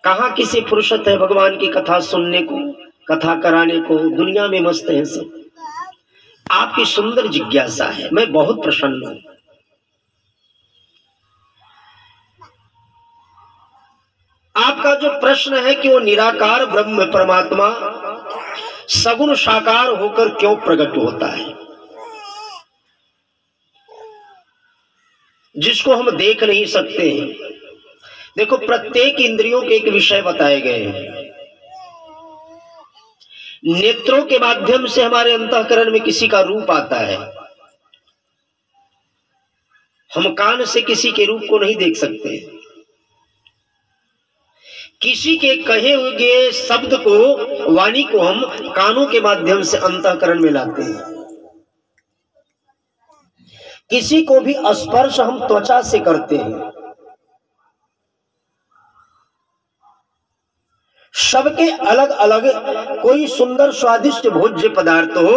कहाँ किसी फुर्सत है भगवान की कथा सुनने को, कथा कराने को। दुनिया में मस्त है सब। आपकी सुंदर जिज्ञासा है, मैं बहुत प्रसन्न हूं। आपका जो प्रश्न है कि वो निराकार ब्रह्म परमात्मा सगुण साकार होकर क्यों प्रकट होता है, जिसको हम देख नहीं सकते हैं। देखो, प्रत्येक इंद्रियों के एक विषय बताए गए हैं। नेत्रों के माध्यम से हमारे अंतःकरण में किसी का रूप आता है। हम कान से किसी के रूप को नहीं देख सकते। किसी के कहे हुए शब्द को, वाणी को हम कानों के माध्यम से अंतःकरण में लाते हैं। किसी को भी स्पर्श हम त्वचा से करते हैं। सबके अलग अलग, कोई सुंदर स्वादिष्ट भोज्य पदार्थ हो,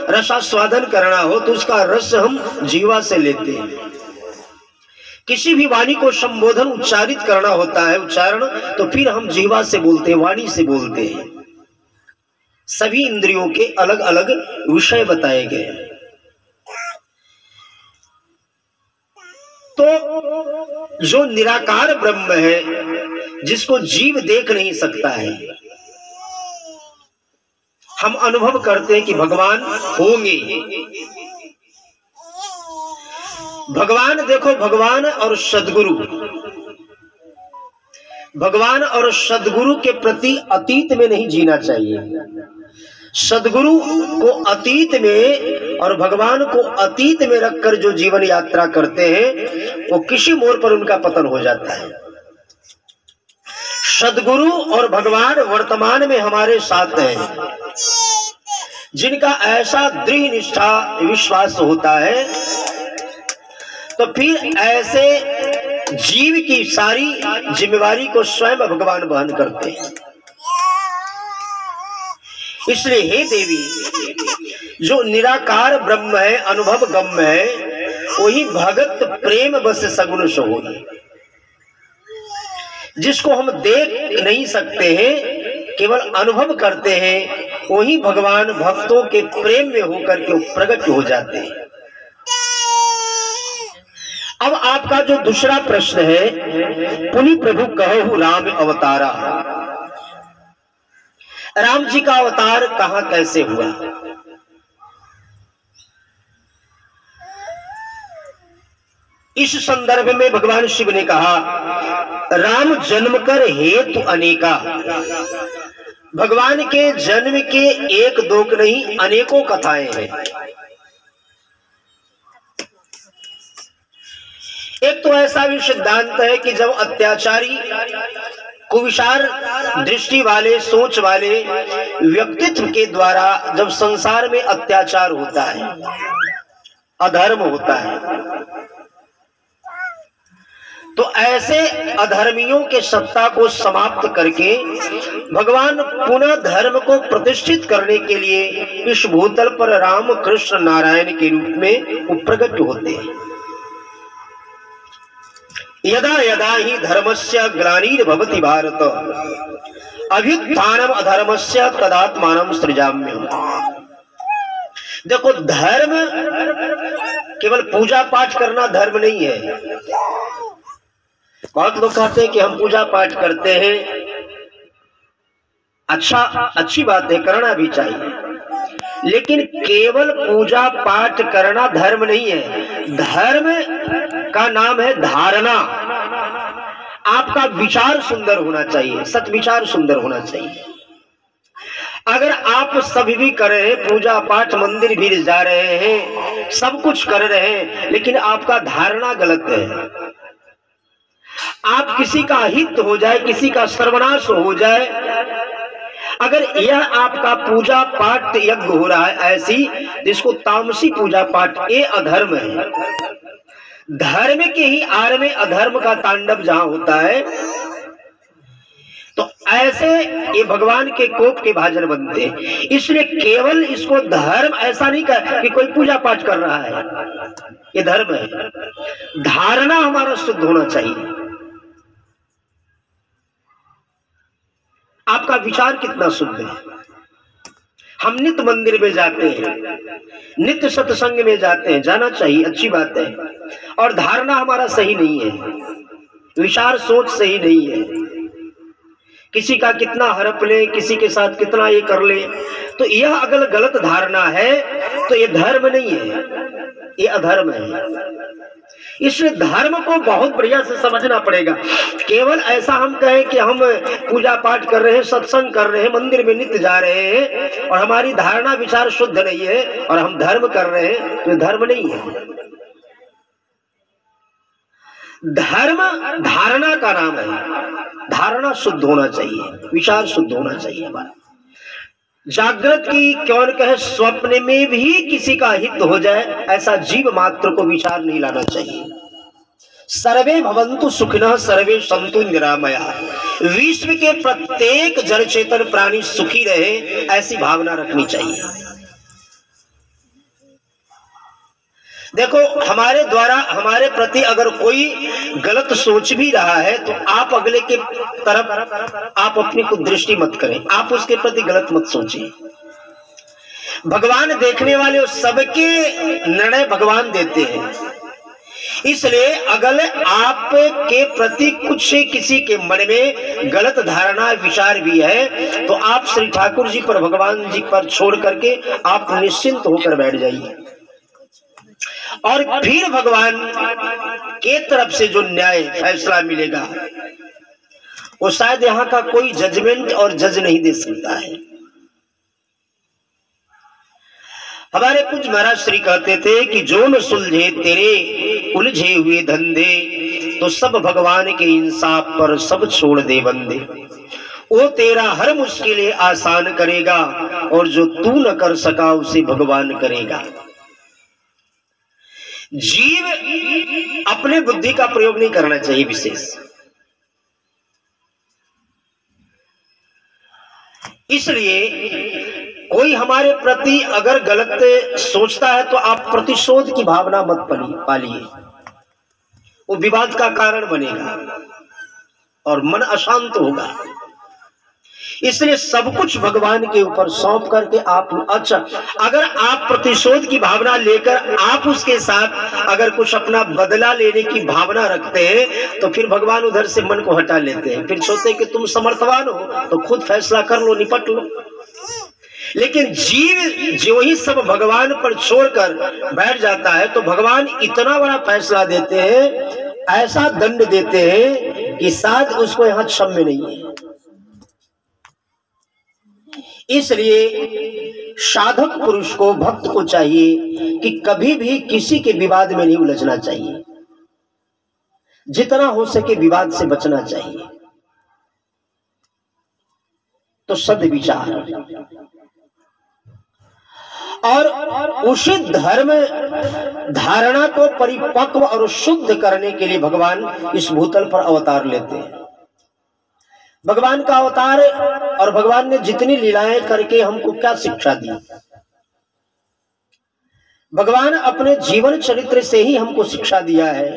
रसास्वादन करना हो तो उसका रस हम जीवा से लेते हैं। किसी भी वाणी को संबोधन उच्चारित करना होता है, उच्चारण, तो फिर हम जीवा से बोलते हैं, वाणी से बोलते हैं। सभी इंद्रियों के अलग अलग विषय बताए गए। तो जो निराकार ब्रह्म है, जिसको जीव देख नहीं सकता है, हम अनुभव करते हैं कि भगवान होंगे। भगवान, देखो, भगवान और सद्गुरु, भगवान और सद्गुरु के प्रति अतीत में नहीं जीना चाहिए। सद्गुरु को अतीत में और भगवान को अतीत में रखकर जो जीवन यात्रा करते हैं, वो किसी मोड़ पर उनका पतन हो जाता है। सद्गुरु और भगवान वर्तमान में हमारे साथ हैं। जिनका ऐसा दृढ़ निष्ठा विश्वास होता है, तो फिर ऐसे जीव की सारी जिम्मेवारी को स्वयं भगवान वहन करते हैं। इसलिए हे देवी, जो निराकार ब्रह्म है, अनुभव गम्य है, वही भगत प्रेम बस सगुण सोई। जिसको हम देख नहीं सकते हैं, केवल अनुभव करते हैं, वही भगवान भक्तों के प्रेम में होकर के प्रकट हो जाते हैं। अब आपका जो दूसरा प्रश्न है, पुनि प्रभु कहु राम अवतारा, राम जी का अवतार कहां कैसे हुआ। इस संदर्भ में भगवान शिव ने कहा, राम जन्म कर हेतु अनेका। भगवान के जन्म के एक दो नहीं, अनेकों कथाएं हैं। एक तो ऐसा भी सिद्धांत है कि जब अत्याचारी, कुविचार दृष्टि वाले, सोच वाले व्यक्तित्व के द्वारा जब संसार में अत्याचार होता है, अधर्म होता है, तो ऐसे अधर्मियों के सत्ता को समाप्त करके भगवान पुनः धर्म को प्रतिष्ठित करने के लिए इस भूतल पर राम कृष्ण नारायण के रूप में प्रकट होते हैं। यदा यदा ही धर्मस्य ग्लानिर्भवति भारत, अभ्युत्थानम अधर्मस्य तदात्मानं सृजाम्यहम्। देखो, धर्म केवल पूजा पाठ करना धर्म नहीं है। बहुत लोग कहते हैं कि हम पूजा पाठ करते हैं, अच्छा, अच्छी बात है, करना भी चाहिए, लेकिन केवल पूजा पाठ करना धर्म नहीं है। धर्म का नाम है धारणा। आपका विचार सुंदर होना चाहिए, सत विचार सुंदर होना चाहिए। अगर आप सभी भी कर रहे हैं, पूजा पाठ, मंदिर भी जा रहे हैं, सब कुछ कर रहे हैं, लेकिन आपका धारणा गलत है, आप किसी का हित हो जाए, किसी का सर्वनाश हो जाए, अगर यह आपका पूजा पाठ यज्ञ हो रहा है ऐसी, जिसको तामसी पूजा पाठ, ये अधर्म है। धर्म के ही आड़ में अधर्म का तांडव जहां होता है, तो ऐसे ये भगवान के कोप के भाजन बनते हैं। इसलिए केवल इसको धर्म ऐसा नहीं कर कि कोई पूजा पाठ कर रहा है, ये धर्म है। धारणा हमारा शुद्ध होना चाहिए। आपका विचार कितना शुद्ध है। हम नित्य मंदिर में जाते हैं, नित्य सत्संग में जाते हैं, जाना चाहिए, अच्छी बात है, और धारणा हमारा सही नहीं है, विचार सोच सही नहीं है, किसी का कितना हड़प ले, किसी के साथ कितना ये कर ले, तो यह अगर गलत धारणा है तो ये धर्म नहीं है, ये अधर्म है। इसलिए धर्म को बहुत बढ़िया से समझना पड़ेगा। केवल ऐसा हम कहें कि हम पूजा पाठ कर रहे हैं, सत्संग कर रहे हैं, मंदिर में नित्य जा रहे हैं और हमारी धारणा विचार शुद्ध नहीं है और हम धर्म कर रहे हैं, तो धर्म नहीं है। धर्म धारणा का नाम है, धारणा शुद्ध होना चाहिए, विचार शुद्ध होना चाहिए हमारा। जागृत की क्यों कहे, स्वप्न में भी किसी का हित हो जाए ऐसा जीव मात्र को विचार नहीं लाना चाहिए। सर्वे भवन्तु सुखिनः सर्वे सन्तु निरामयाः। विश्व के प्रत्येक जड़ चेतन प्राणी सुखी रहे ऐसी भावना रखनी चाहिए। देखो, हमारे द्वारा हमारे प्रति अगर कोई गलत सोच भी रहा है तो आप अगले के तरफ आप अपनी कुछ दृष्टि मत करें, आप उसके प्रति गलत मत सोचिए। भगवान देखने वाले सबके निर्णय भगवान देते हैं, इसलिए अगर आप के प्रति कुछ किसी के मन में गलत धारणा विचार भी है तो आप श्री ठाकुर जी पर, भगवान जी पर छोड़ करके आप निश्चिंत होकर बैठ जाइए और फिर भगवान के तरफ से जो न्याय फैसला मिलेगा वो शायद यहाँ का कोई जजमेंट और जज नहीं दे सकता है। हमारे पूज्य महाराज श्री कहते थे कि जो न सुलझे तेरे उलझे हुए धंधे, तो सब भगवान के इंसाफ पर सब छोड़ दे बंदे। वो तेरा हर मुश्किलें आसान करेगा और जो तू न कर सका उसे भगवान करेगा। जीव अपने बुद्धि का प्रयोग नहीं करना चाहिए विशेष, इसलिए कोई हमारे प्रति अगर गलत सोचता है तो आप प्रतिशोध की भावना मत पालिए, वो विवाद का कारण बनेगा और मन अशांत होगा। इसलिए सब कुछ भगवान के ऊपर सौंप करके आप, अच्छा अगर आप प्रतिशोध की भावना लेकर आप उसके साथ अगर कुछ अपना बदला लेने की भावना रखते हैं तो फिर भगवान उधर से मन को हटा लेते हैं, फिर सोचते हैं कि तुम समर्थवान हो तो खुद फैसला कर लो, निपट लो। लेकिन जीव जो ही सब भगवान पर छोड़कर बैठ जाता है तो भगवान इतना बड़ा फैसला देते हैं, ऐसा दंड देते हैं कि शायद उसको यहाँ क्षम्य नहीं है। इसलिए साधक पुरुष को, भक्त को चाहिए कि कभी भी किसी के विवाद में नहीं उलझना चाहिए, जितना हो सके विवाद से बचना चाहिए। तो सद्विचार और उसी धर्म धारणा को परिपक्व और शुद्ध करने के लिए भगवान इस भूतल पर अवतार लेते हैं। भगवान का अवतार और भगवान ने जितनी लीलाएं करके हमको क्या शिक्षा दी, भगवान अपने जीवन चरित्र से ही हमको शिक्षा दिया है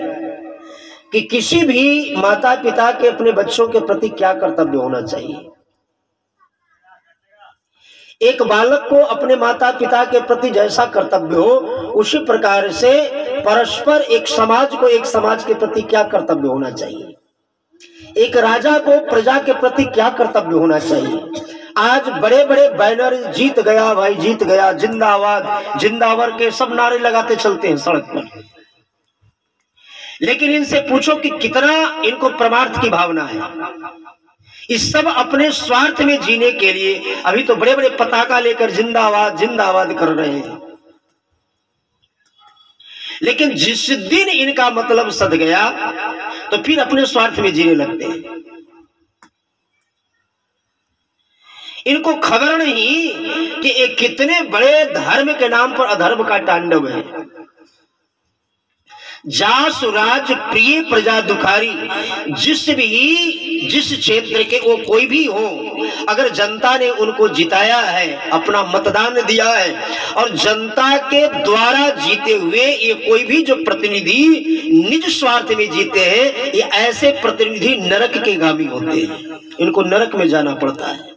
कि किसी भी माता पिता के अपने बच्चों के प्रति क्या कर्तव्य होना चाहिए। एक बालक को अपने माता पिता के प्रति जैसा कर्तव्य हो उसी प्रकार से परस्पर एक समाज को एक समाज के प्रति क्या कर्तव्य होना चाहिए, एक राजा को प्रजा के प्रति क्या कर्तव्य होना चाहिए। आज बड़े बड़े बैनर जीत गया भाई जीत गया, जिंदाबाद जिंदावर के सब नारे लगाते चलते हैं सड़क पर, लेकिन इनसे पूछो कि कितना इनको परमार्थ की भावना है। इस सब अपने स्वार्थ में जीने के लिए अभी तो बड़े बड़े पताका लेकर जिंदाबाद जिंदाबाद कर रहे हैं, लेकिन जिस दिन इनका मतलब सद गया तो फिर अपने स्वार्थ में जीने लगते हैं। इनको खबर नहीं कि एक कितने बड़े धर्म के नाम पर अधर्म का तांडव है। जासु राज प्रिय प्रजा दुखारी, जिस क्षेत्र के वो कोई भी हो, अगर जनता ने उनको जिताया है, अपना मतदान दिया है और जनता के द्वारा जीते हुए ये कोई भी जो प्रतिनिधि निज स्वार्थ में जीते हैं, ये ऐसे प्रतिनिधि नरक के गामी होते हैं, इनको नरक में जाना पड़ता है।